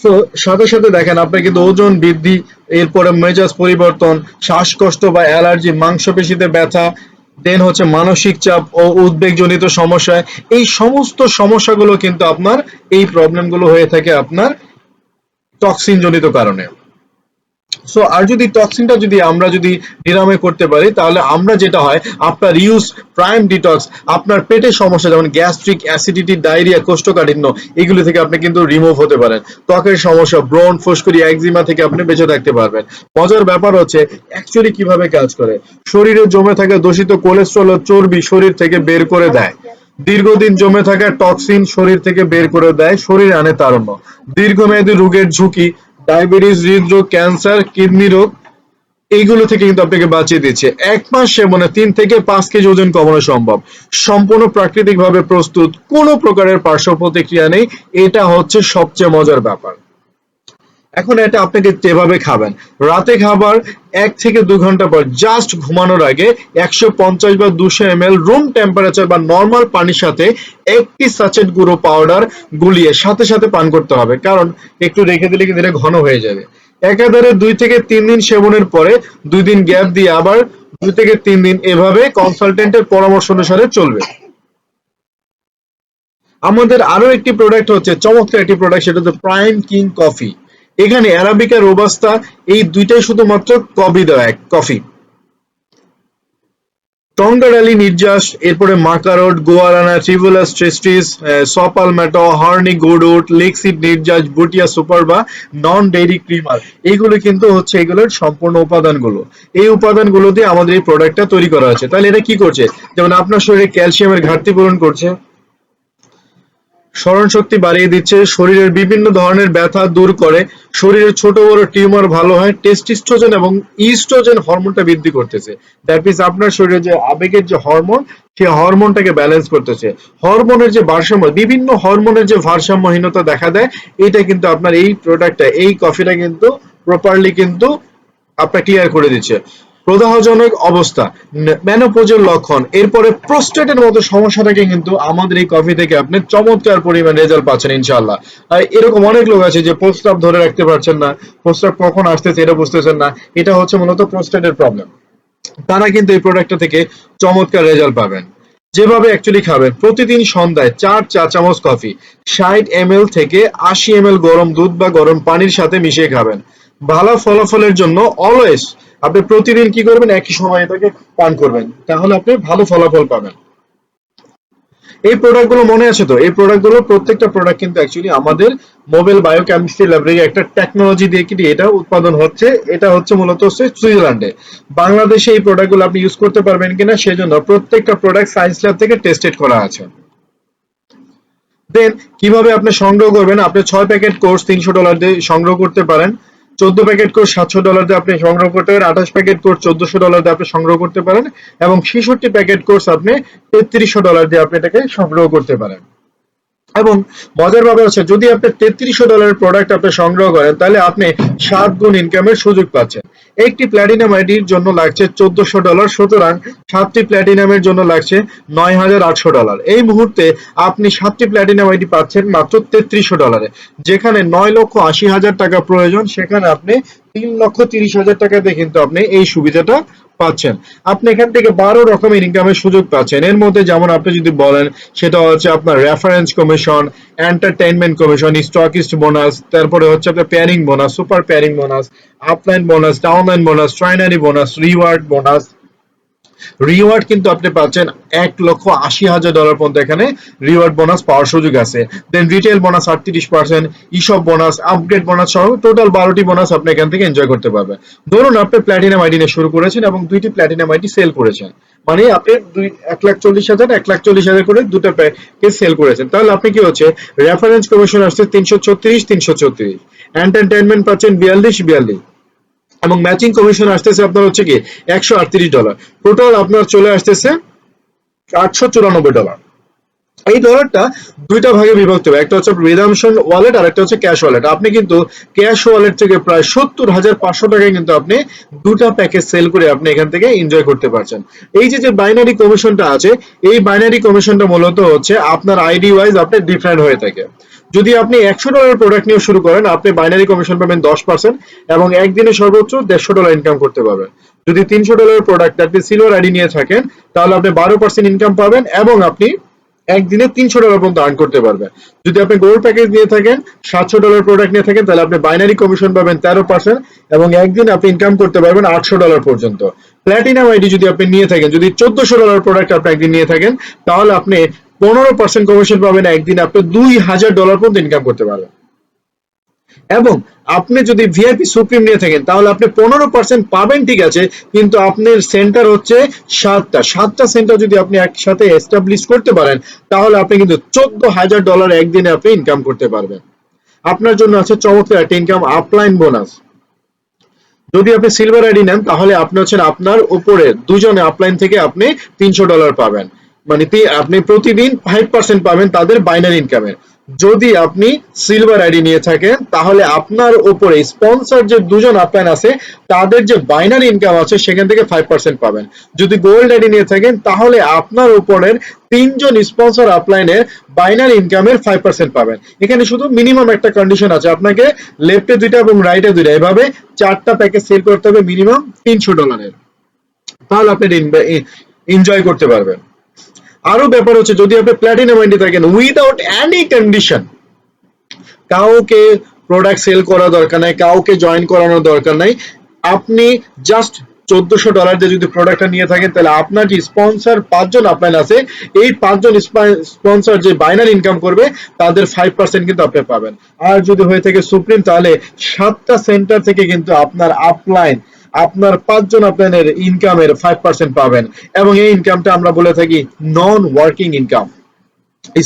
তো সাথে সাথে দেখেন আপনার কিন্তু ওজন বৃদ্ধি, এরপরে মেজাজ পরিবর্তন, শ্বাসকষ্ট বা অ্যালার্জি, মাংসপেশিতে ব্যথা, দেন হচ্ছে মানসিক চাপ ও উদ্বেগজনিত সমস্যা, এই সমস্ত সমস্যাগুলো কিন্তু আপনার এই প্রবলেমগুলো হয়ে থাকে আপনার টক্সিন জনিত কারণে। সো আর যদি টক্সিনটা যদি আমরা যদি নিরাময় করতে পারি তাহলে আমরা যেটা হয় আপনার ইউজ প্রাইম ডিটক্স আপনার পেটের সমস্যা যেমন গ্যাস্ট্রিক, অ্যাসিডিটি, ডায়রিয়া, কোষ্ঠকাঠিন্য, এগুলো থেকে আপনি কিন্তু রিমুভ হতে পারেন। ত্বকের সমস্যা, ব্রণ, ফুসকুড়ি, একজিমা থেকে আপনি বেঁচে থাকতে পারবেন। মজার ব্যাপার হচ্ছে অ্যাকচুয়ালি কিভাবে কাজ করে, শরীরে জমে থাকা দূষিত কোলেস্ট্রল ও চর্বি শরীর থেকে বের করে দেয়। দীর্ঘদিন জমে থাকা টক্সিন শরীর থেকে বের করে দেয়, শরীরে আনে তারুণ্য। দীর্ঘমেয়াদী রোগের ঝুঁকি, ডায়াবেটিস, হৃদরোগ, ক্যান্সার, কিডনি রোগ, এইগুলো থেকে কিন্তু আপনাকে বাঁচিয়ে দিচ্ছে। 1 মাস সেবনে 3 থেকে 5 কেজি ওজন কমানো সম্ভব। সম্পূর্ণ প্রাকৃতিক ভাবে প্রস্তুত, কোনো প্রকারের পার্শ্ব প্রতিক্রিয়া নেই। এটা হচ্ছে সবচেয়ে মজার ব্যাপার। এখন এটা আপনাকে যেভাবে খাবেন, রাতে খাবার 1 থেকে 2 ঘন্টা পর জাস্ট ঘুমানোর আগে 150 বা 200 ml রুম টেম্পারেচার বা নর্মাল পানির সাথে একটি সাচেট গুঁড়ো পাউডার গুলিয়ে সাথে সাথে পান করতে হবে, কারণ একটু রেখে দিলে কিন্তু এটা ঘন হয়ে যাবে। একাধারে 2 থেকে 3 দিন সেবনের পরে 2 দিন গ্যাপ দিয়ে আবার 2 থেকে 3 দিন এভাবে কনসালটেন্টের পরামর্শ অনুসারে চলবে। আমাদের আরো একটি প্রোডাক্ট হচ্ছে চমৎকার একটি প্রোডাক্ট, সেটা হচ্ছে প্রাইম কিং কফি। এখানে অ্যারাবিকা, রোবাস্তা, এই দুইটাই শুধুমাত্র কফি দেওয়া এক কফি। টঙ্গাডালি নির্যাস, এরপরে মাকারোট, গোয়ারানা, ট্রিভোলাস ট্রেস্টিস, সপালম্যাটো, হর্নি গোডোট, লেক্সিড নির্যাস, বুটিয়া সুপার বা নন ডেইরি ক্রিমার, এইগুলো কিন্তু হচ্ছে এগুলোর সম্পূর্ণ উপাদানগুলো। এই উপাদানগুলো দিয়ে আমাদের এই প্রোডাক্টটা তৈরি করা হয়েছে। তাহলে এটা কি করছে, যেমন আপনার শরীরে ক্যালসিয়ামের ঘাটতি পূরণ করছে, স্মরণশক্তি বাড়িয়ে দিচ্ছে, শরীরের বিভিন্ন ধরনের ব্যথা দূর করে, শরীরের ছোট বড় টিউমার ভালো হয়, টেস্টোস্টেরন এবং ইস্ট্রোজেন হরমোনটা বৃদ্ধি করতেছে। দ্যাট মিন্স আপনার শরীরে যে আবেগের যে হরমোন, সেই হরমোনটাকে ব্যালেন্স করতেছে। হরমোনের যে ভারসাম্য, বিভিন্ন হরমোনের যে ভারসাম্যহীনতা দেখা দেয়, এটা কিন্তু আপনার এই প্রোডাক্টটা, এই কফিটা কিন্তু প্রপারলি কিন্তু আপনার ক্লিয়ার করে দিচ্ছে। প্রদাহজনক অবস্থা, মেনোপজের লক্ষণ, এরপরে প্রোস্টেটের মতো সমস্যাটাকে কিন্তু আমাদের এই কফি থেকে আপনি চমৎকার পরিমাণ রেজাল্ট পাচ্ছেন ইনশাআল্লাহ। আর এরকম অনেক লোক আছে যে প্রস্রাব ধরে রাখতে পারছেন না, প্রস্রাব কখন আসতেছে এটা বুঝতেছেন না, এটা হচ্ছে মূলত প্রোস্টেটের প্রবলেম। তারা কিন্তু এই প্রোডাক্টটা থেকে চমৎকার রেজাল্ট পাবেন। যেভাবে অ্যাকচুয়ালি খাবেন, প্রতিদিন সন্ধ্যায় 4 চা চামচ কফি 60 ml থেকে 80 ml গরম দুধ বা গরম পানির সাথে মিশিয়ে খাবেন। ভালো ফলাফলের জন্য অলওয়েজ আপনি প্রতিদিন কি করবেন, একই সময় এটাকে পান করবেন, তাহলে আপনি ভালো ফলাফল পাবেন। এই প্রোডাক্টগুলো মনে আছে তো? এই প্রোডাক্টগুলো প্রত্যেকটা প্রোডাক্ট কিন্তু অ্যাকচুয়ালি আমাদের মোবাইল বায়োকেমিস্ট্রি ল্যাবরেটরি একটা টেকনোলজি দিয়ে কিন্তু এটা উৎপাদন হচ্ছে। এটা হচ্ছে মূলত হচ্ছে সুইজারল্যান্ডে। বাংলাদেশে এই প্রোডাক্টগুলো আপনি ইউজ করতে পারবেন কিনা সেজন্য প্রত্যেকটা প্রোডাক্ট সায়েন্স ল্যাব থেকে টেস্টেড করা আছে। দেন কিভাবে আপনি সংগ্রহ করবেন, আপনি 6 প্যাকেট কোর্স $300 দিয়ে সংগ্রহ করতে পারেন, 14 প্যাকেট কোর্স $700 দিয়ে আপনি সংগ্রহ করতে পারেন, 28 প্যাকেট কোর্স $1400 দিয়ে আপনি সংগ্রহ করতে পারেন, এবং 66 প্যাকেট কোর্স আপনি $3300 দিয়ে আপনি এটাকে সংগ্রহ করতে পারেন। এবং মজার ব্যাপার হচ্ছে, যদি আপনি $3300 প্রোডাক্ট আপনি সংগ্রহ করেন তাহলে আপনি 7 গুণ ইনকামের সুযোগ পাচ্ছেন। একটি প্ল্যাটিনাম আইডির জন্য লাগছে $1400, সুতরাং 7টি প্ল্যাটিনামের জন্য লাগছে $9800। এই মুহূর্তে আপনি 7টি প্ল্যাটিনাম আইডি পাচ্ছেন মাত্র $3300। যেখানে 9,80,000 টাকা প্রয়োজন, সেখানে আপনি 3,30,000 টাকা দিয়ে কিন্তু আপনি এই সুবিধাটা পাচ্ছেন। আপনি এখান থেকে 12 রকমের ইনকামের সুযোগ পাচ্ছেন। এর মধ্যে যেমন আপনি যদি বলেন, সেটা হচ্ছে আপনার reference commission, entertainment commission, stockist bonus, তারপরে হচ্ছে আপনার pairing bonus, super pairing bonus, upline bonus, downline bonus, trinary bonus, reward bonus. Reward কিন্তু আপনি পাচ্ছেন $1,80,000 পর্যন্ত এখানে রিওয়ার্ড বোনাস পাওয়ার সুযোগ আছে। Then retail bonus 38%, e shop bonus, upgrade bonus সহ টোটাল 12টি বোনাস আপনি এখান থেকে এনজয় করতে পারবেন। ধরুন আপনি প্ল্যাটিনাম আইডি নিয়ে শুরু করেছেন এবং 2টি প্ল্যাটিনাম আইডি সেল করেছেন, মানে আপনি 1,40,000 1,40,000 করে দুটো প্যাকেজ সেল করেছেন, তাহলে আপনি কি হচ্ছে, রেফারেন্স কমিশন আসছে 336, এন্টারটেইনমেন্ট পাচ্ছেন 42, এবং ম্যাচিং কমিশন আসতেছে আপনার হচ্ছে কি $138। টোটাল আপনার চলে আসতেছে $894। এই ডলারটা দুইটা ভাগে বিভক্ত হবে, একটা হচ্ছে রিডামশন ওয়ালেট আর একটা হচ্ছে ক্যাশ ওয়ালেট। আপনি কিন্তু ক্যাশ ওয়ালেট থেকে প্রায় 70,500 টাকায় কিন্তু আপনি দুটা প্যাকেজ সেল করে আপনি এখান থেকে এনজয় করতে পারছেন। এই যে যে বাইনারি কমিশনটা আছে, এই বাইনারি কমিশনটা মূলত হচ্ছে আপনার আইডি ওয়াইজ আপনি ডিফারেন্ট হয়ে থাকে। যদি আপনি $100 প্রোডাক্ট নিয়ে শুরু করেন, আপনি বাইনারি কমিশন পাবেন 10% এবং একদিনে সর্বোচ্চ $150 ইনকাম করতে পারবেন। যদি $300 প্রোডাক্ট আপনি সিলভার আইডি নিয়ে থাকেন, তাহলে আপনি 12% ইনকাম পাবেন এবং আপনি একদিনে $300 পর্যন্ত আর্ন করতে পারবেন। যদি আপনি গোল্ড প্যাকেজ নিয়ে থাকেন, $700 প্রোডাক্ট নিয়ে থাকেন, তাহলে আপনি বাইনারি কমিশন পাবেন 13% এবং একদিন আপনি ইনকাম করতে পারবেন $800 পর্যন্ত। প্ল্যাটিনাম আইডি যদি আপনি নিয়ে থাকেন, যদি $1,400 প্রোডাক্ট আপনি একদিন নিয়ে থাকেন, তাহলে আপনি 15% কমিশন পাবেন, একদিন আপনি $2,000 পর্যন্ত ইনকাম করতে পারবেন। এবং আপনি যদি ভিআইপি সুপ্রিম নিয়ে থাকেন, তাহলে আপনি 15% পাবেন, ঠিক আছে, কিন্তু আপনার সেন্টার হচ্ছে 7টা সেন্টার যদি আপনি একসাথে এস্টাবলিশ করতে পারেন, তাহলে আপনি কিন্তু $14,000 একদিনে আপনি ইনকাম করতে পারবেন। আপনার জন্য আছে চমৎকার একটা ইনকাম আপলাইন বোনাস। যদি আপনি সিলভার আইডি নেন, তাহলে আপনি হচ্ছেন আপনার উপরে দুজনে আপলাইন থেকে আপনি $300 পাবেন, মানে আপনি প্রতিদিন 5% পাবেন তাদের বাইনারি ইনকামের। যদি আপনি সিলভার আইডি নিয়ে থাকেন, তাহলে আপনার উপরে স্পন্সর যে দুজন আপলাইন আছে, তাদের যে বাইনারি ইনকাম আছে সেখান থেকে 5% পাবেন। যদি গোল্ড আইডি নিয়ে থাকেন, তাহলে আপনার উপরের 3জন স্পন্সর আপলাইনের বাইনারি ইনকামের 5% পাবেন। এখানে শুধু মিনিমাম একটা কন্ডিশন আছে, আপনাকে লেফটে 2টা এবং রাইটে 2টা, এভাবে 4টা প্যাকেজ সেল করতে হবে মিনিমাম $300, তাহলে আপনি এনজয় করতে পারবেন। আরো ব্যাপার হচ্ছে, যদি আপনি প্ল্যাটিনাম আইডি থাকেন, উইদাউট এনি কন্ডিশন কাউকে প্রোডাক্ট সেল করা দরকার নাই, কাউকে জয়েন করানোর দরকার নাই, আপনি জাস্ট $1,400 দিয়ে যদি প্রোডাক্টটা নিয়ে থাকেন, তাহলে আপনার যে স্পন্সর 5জন আপনার আছে, এই 5জন স্পন্সর যে বাইনারি ইনকাম করবে, তাদের 5% কিন্তু আপনি পাবেন। আর যদি হয়ে থাকে সুপ্রিম, তাহলে 7টা সেন্টার থেকে কিন্তু আপনার আপলাইন, আপনার 5জন আপনাদের ইনকামের 5% পাবেন, এবং এই ইনকামটা আমরা বলে থাকি নন ওয়ার্কিং ইনকাম।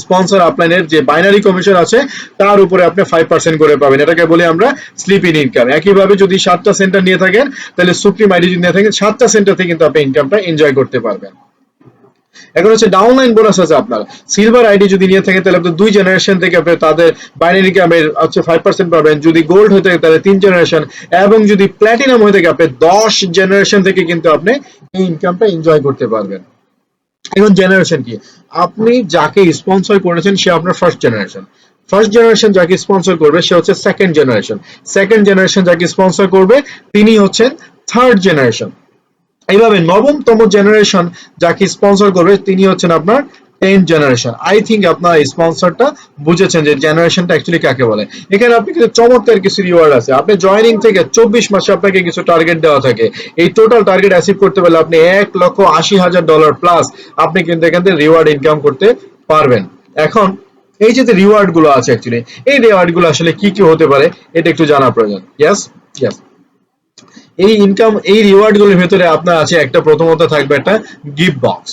স্পন্সর আপলাইনের যে বাইনারি কমিশন আছে, তার উপরে আপনি 5% করে পাবেন, এটাকে বলি আমরা স্লিপ ইন ইনকাম। একইভাবে যদি 7টা সেন্টার নিয়ে থাকেন, তাহলে সুপ্রিম আইডি যদি নিয়ে থাকেন, 7টা সেন্টার থেকে কিন্তু আপনি ইনকামটা এনজয় করতে পারবেন। এখন হচ্ছে ডাউনলাইন বোনাস আছে আপনার। সিলভার আইডি যদি নিয়ে থাকেন, তাহলে আপনি 2 জেনারেশন থেকে আপনি তাদের বাইনারি ইনকামের হচ্ছে 5% পাবেন। যদি গোল্ড হয়ে থাকে, তাহলে 3 জেনারেশন, এবং যদি প্ল্যাটিনাম হয়ে থাকে, আপনি 10 জেনারেশন থেকে কিন্তু আপনি এই ইনকামটা এনজয় করতে পারবেন। এখন জেনারেশন কি, আপনি যাকে স্পন্সর করেছেন সে আপনার ফার্স্ট জেনারেশন যাকে স্পন্সর করবে সে হচ্ছে সেকেন্ড জেনারেশন যাকে স্পন্সর করবে তিনি হচ্ছেন থার্ড জেনারেশন। এইভাবে নবমতম জেনারেশন যাকে স্পন্সর করবে তিনি হচ্ছেন আপনার 10th জেনারেশন। আই থিঙ্ক আপনার স্পন্সরটা বুঝেছেন যে জেনারেশনটা অ্যাকচুয়ালি কাকে বলে। এখানে আপনি কিছু চমৎকার কিছু রিওয়ার্ড আছে। আপনি জয়েনিং থেকে 24 মাসে আপনাকে কিছু টার্গেট দেওয়া থাকে। এই টোটাল টার্গেট অ্যাচিভ করতে পারলে আপনি $1,80,000 প্লাস আপনি কিন্তু এখান থেকে রিওয়ার্ড ইনকাম করতে পারবেন। এখন এই যে রিওয়ার্ড গুলো আছে অ্যাকচুয়ালি এই রিওয়ার্ড গুলো আসলে কি কি হতে পারে এটা একটু জানা প্রয়োজন। Yes, yes. এই রিওয়ার্ড গুলোর ভেতরে আপনার আছে একটা, প্রথমত থাকবে একটা গিফট বক্স।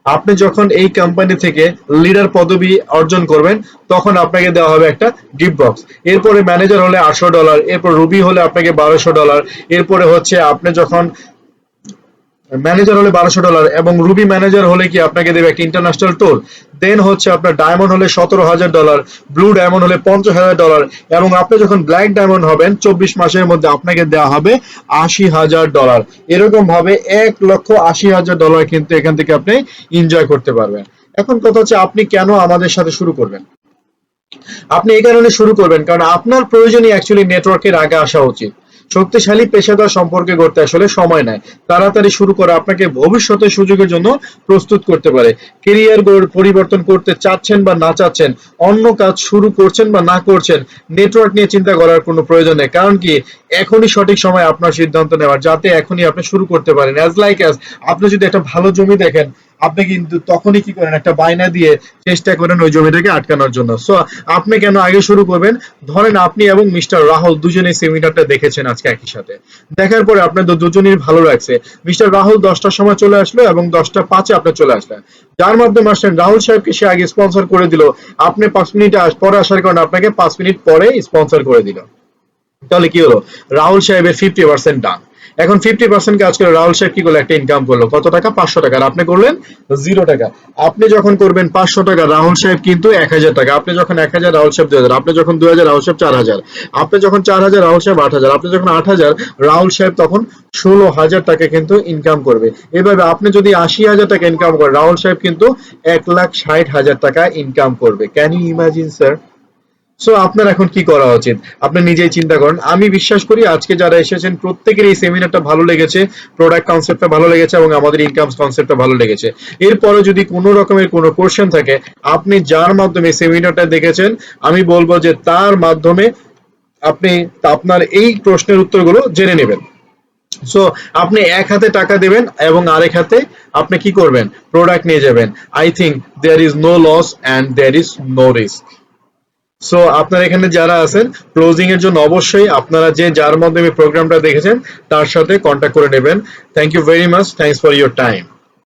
আপনি যখন এই কোম্পানি থেকে লিডার পদবি অর্জন করবেন তখন আপনাকে দেওয়া হবে একটা গিফট বক্স। এরপরে ম্যানেজার হলে $800, এরপর রুবি হলে আপনাকে $1200, এরপরে হচ্ছে আপনি যখন ম্যানেজার হলে $1200 এবং রুবি ম্যানেজার হলে কি আপনাকে দেবে একটা ইন্টারন্যাশনাল ট্যুর। দেন হচ্ছে আপনার ডায়মন্ড হলে $17,000, ব্লু ডায়মন্ড হলে $50,000 এবং আপনি যখন ব্ল্যাক ডায়মন্ড হবেন 24 মাসের মধ্যে আপনাকে দেওয়া হবে $80,000। এরকম ভাবে $1,80,000 কিন্তু এখান থেকে আপনি এনজয় করতে পারবেন। এখন কথা হচ্ছে আপনি কেন আমাদের সাথে শুরু করবেন। আপনি এই কারণে শুরু করবেন কারণ আপনার প্রয়োজনই অ্যাকচুয়ালি নেটওয়ার্কের আগে আসা উচিত। শক্তিশালী পেশাদার সম্পর্কে গড়তে আসলে সময় নেয়। তাড়াতাড়ি শুরু করা আপনাকে ভবিষ্যতের সুযোগের জন্য প্রস্তুত করতে পারে। কেরিয়ার পরিবর্তন করতে চাচ্ছেন বা না চাচ্ছেন, অন্য কাজ শুরু করছেন বা না করছেন, নেটওয়ার্ক নিয়ে চিন্তা করার কোনো প্রয়োজন নেই। কারণ কি এখনই সঠিক সময় আপনার সিদ্ধান্ত নেওয়ার, যাতে এখনই আপনি শুরু করতে পারেন। অ্যাজ লাইক অ্যাজ আপনি যদি একটা ভালো জমি দেখেন আপনি কিন্তু তখনই কি করেন একটা বায়না দিয়ে চেষ্টা করেন ওই জমিটাকে আটকানোর জন্য। সো আপনি কেন আগে শুরু করবেন। ধরেন আপনি এবং মিস্টার রাহুল দুজনেই সেমিনারটা দেখেছেন আজকে একই সাথে, দেখার পরে আপনাদের দুজনেই ভালো লাগছে। মিস্টার রাহুল 10টার সময় চলে আসলো এবং 10টা 5-এ আপনি চলে আসলেন, যার মাধ্যমে আসলেন রাহুল সাহেবকে সে আগে স্পন্সর করে দিল। আপনি 5 মিনিট পরে আসার কারণে আপনাকে 5 মিনিট পরে স্পন্সর করে দিল। তাহলে কি হলো, রাহুল সাহেবের 50% ডান। এখন 50% কাজ করে রাহুল সাহেব কি করলো, একটা ইনকাম করলো কত টাকা, $500। আর আপনি করলেন $0। আপনি যখন করবেন $500 রাহুল সাহেব কিন্তু $1,000। আপনি যখন 1,000 রাহুল সাহেব 2,000, আপনি যখন 2,000 রাহুল সাহেব 4,000, আপনি যখন 4,000 রাহুল সাহেব 8,000, আপনি যখন 8,000 রাহুল সাহেব তখন 16,000 টাকা কিন্তু ইনকাম করবে। এভাবে আপনি যদি 80,000 টাকা ইনকাম করেন রাহুল সাহেব কিন্তু 1,60,000 টাকা ইনকাম করবে। Can you imagine sir. So আপনার এখন কি করা উচিত আপনি নিজেই চিন্তা করেন। আমি বিশ্বাস করি আজকে যারা এসেছেন প্রত্যেকের এই সেমিনারটা ভালো লেগেছে, প্রোডাক্ট কনসেপ্টটা ভালো লেগেছে এবং আমাদের ইনকাম কনসেপ্টটা ভালো লেগেছে। এরপরে যদি কোনো রকমের কোনো কোশ্চেন থাকে আপনি যার মাধ্যমে সেমিনারটা দেখেছেন আমি বলবো যে তার মাধ্যমে আপনি আপনার এই প্রশ্নের উত্তরগুলো জেনে নেবেন। সো আপনি এক হাতে টাকা দেবেন এবং আরেক হাতে আপনি কি করবেন, প্রোডাক্ট নিয়ে যাবেন। I think there is no loss and there is no risk. So আপনারা এখানে যারা আছেন ক্লোজিং এর জন্য অবশ্যই আপনারা যে যার মাধ্যমে প্রোগ্রামটা দেখেছেন তার সাথে কন্ট্যাক্ট করে নেবেন। Thank you very much, thanks for your time.